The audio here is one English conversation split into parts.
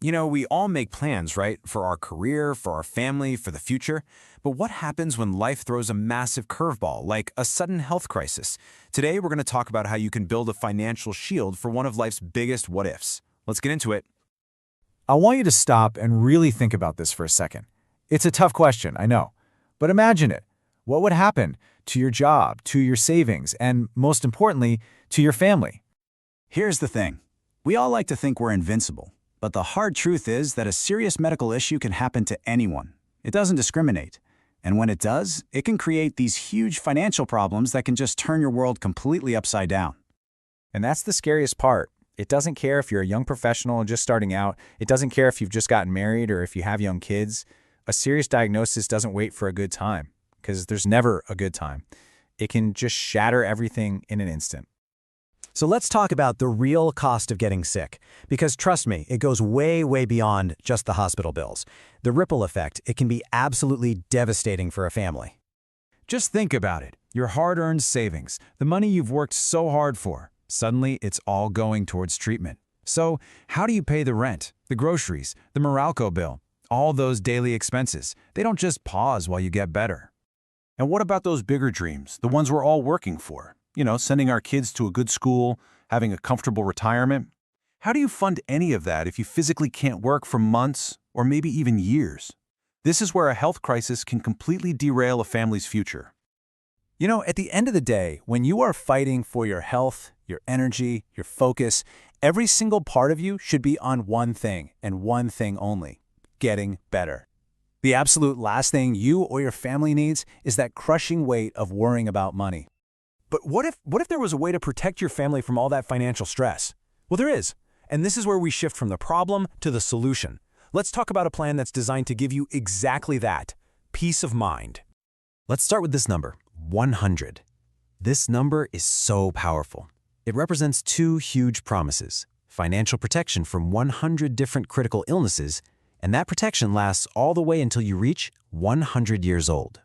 We all make plans, right? For our career, for our family, for the future. But what happens when life throws a massive curveball, like a sudden health crisis? Today, we're going to talk about how you can build a financial shield for one of life's biggest what-ifs. Let's get into it. I want you to stop and really think about this for a second. It's a tough question, I know. But imagine it. What would happen to your job, to your savings, and most importantly, to your family? Here's the thing. We all like to think we're invincible. But the hard truth is that a serious medical issue can happen to anyone. It doesn't discriminate. And when it does, it can create these huge financial problems that can just turn your world completely upside down. And that's the scariest part. It doesn't care if you're a young professional just starting out. It doesn't care if you've just gotten married or if you have young kids. A serious diagnosis doesn't wait for a good time, because there's never a good time. It can just shatter everything in an instant. So let's talk about the real cost of getting sick, because trust me, it goes way, way beyond just the hospital bills. The ripple effect, it can be absolutely devastating for a family. Just think about it. Your hard-earned savings, the money you've worked so hard for, suddenly it's all going towards treatment. So how do you pay the rent, the groceries, the Meralco bill, all those daily expenses? They don't just pause while you get better. And what about those bigger dreams, the ones we're all working for? Sending our kids to a good school, having a comfortable retirement. How do you fund any of that if you physically can't work for months or maybe even years? This is where a health crisis can completely derail a family's future. At the end of the day, when you are fighting for your health, your energy, your focus, every single part of you should be on one thing and one thing only: getting better. The absolute last thing you or your family needs is that crushing weight of worrying about money. But what if there was a way to protect your family from all that financial stress? Well, there is. And this is where we shift from the problem to the solution. Let's talk about a plan that's designed to give you exactly that: peace of mind. Let's start with this number, 100. This number is so powerful. It represents two huge promises: financial protection from 100 different critical illnesses, and that protection lasts all the way until you reach 100 years old.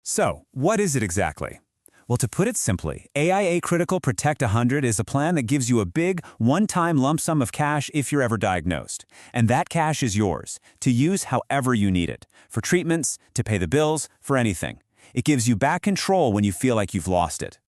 So, what is it exactly? Well, to put it simply, AIA Critical Protect 100 is a plan that gives you a big, one-time lump sum of cash if you're ever diagnosed. And that cash is yours, to use however you need it, for treatments, to pay the bills, for anything. It gives you back control when you feel like you've lost it.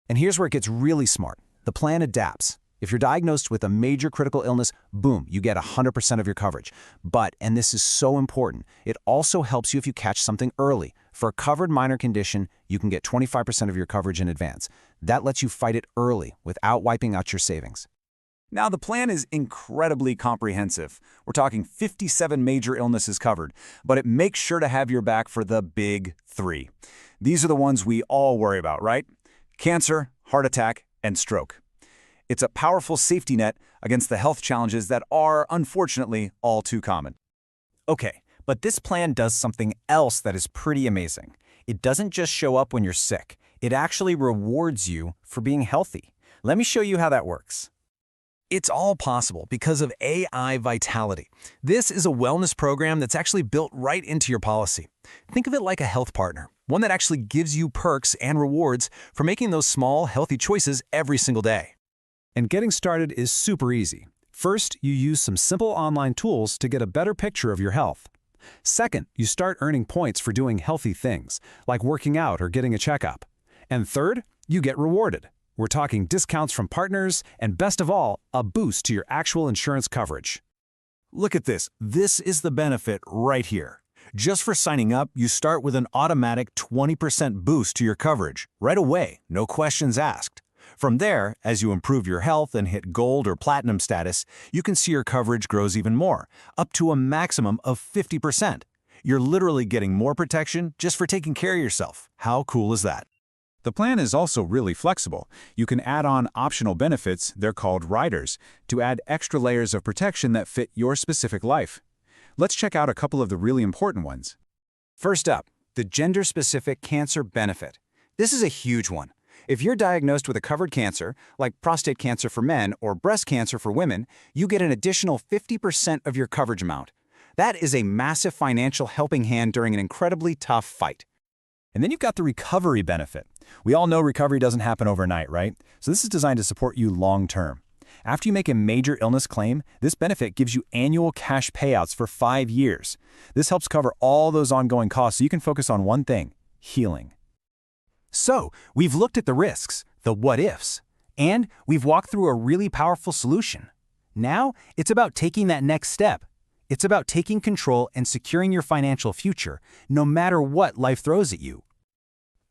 And here's where it gets really smart. The plan adapts. If you're diagnosed with a major critical illness, boom, you get 100% of your coverage. But, and this is so important, it also helps you if you catch something early. For a covered minor condition, you can get 25% of your coverage in advance. That lets you fight it early without wiping out your savings. Now, the plan is incredibly comprehensive. We're talking 57 major illnesses covered, but it makes sure to have your back for the big three. These are the ones we all worry about, right? Cancer, heart attack, and stroke. It's a powerful safety net against the health challenges that are, unfortunately, all too common. Okay, but this plan does something else that is pretty amazing. It doesn't just show up when you're sick. It actually rewards you for being healthy. Let me show you how that works. It's all possible because of AI Vitality. This is a wellness program that's actually built right into your policy. Think of it like a health partner, one that actually gives you perks and rewards for making those small, healthy choices every single day. And getting started is super easy. First, you use some simple online tools to get a better picture of your health. Second, you start earning points for doing healthy things, like working out or getting a checkup. And third, you get rewarded. We're talking discounts from partners, and best of all, a boost to your actual insurance coverage. Look at this. This is the benefit right here. Just for signing up, you start with an automatic 20% boost to your coverage, right away, no questions asked. From there, as you improve your health and hit gold or platinum status, you can see your coverage grows even more, up to a maximum of 50%. You're literally getting more protection just for taking care of yourself. How cool is that? The plan is also really flexible. You can add on optional benefits, they're called riders, to add extra layers of protection that fit your specific life. Let's check out a couple of the really important ones. First up, the gender-specific cancer benefit. This is a huge one. If you're diagnosed with a covered cancer, like prostate cancer for men or breast cancer for women, you get an additional 50% of your coverage amount. That is a massive financial helping hand during an incredibly tough fight. And then you've got the recovery benefit. We all know recovery doesn't happen overnight, right? So this is designed to support you long-term. After you make a major illness claim, this benefit gives you annual cash payouts for 5 years. This helps cover all those ongoing costs so you can focus on one thing: healing. So, we've looked at the risks, the what-ifs, and we've walked through a really powerful solution. Now, it's about taking that next step. It's about taking control and securing your financial future, no matter what life throws at you.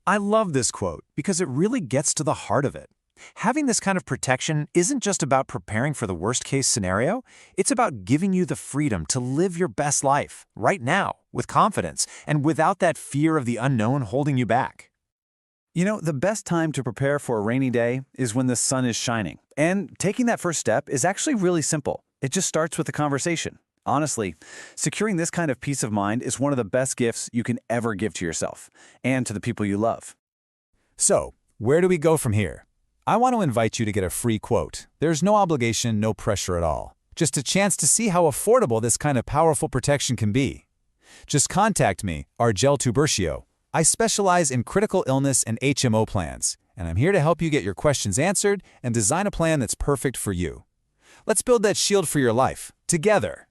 I love this quote because it really gets to the heart of it. Having this kind of protection isn't just about preparing for the worst-case scenario, it's about giving you the freedom to live your best life, right now, with confidence, and without that fear of the unknown holding you back. You know, the best time to prepare for a rainy day is when the sun is shining. And taking that first step is actually really simple. It just starts with a conversation. Honestly, securing this kind of peace of mind is one of the best gifts you can ever give to yourself and to the people you love. So, where do we go from here? I want to invite you to get a free quote. There's no obligation, no pressure at all. Just a chance to see how affordable this kind of powerful protection can be. Just contact me, Argel Tubercio. I specialize in critical illness and HMO plans, and I'm here to help you get your questions answered and design a plan that's perfect for you. Let's build that shield for your life, together.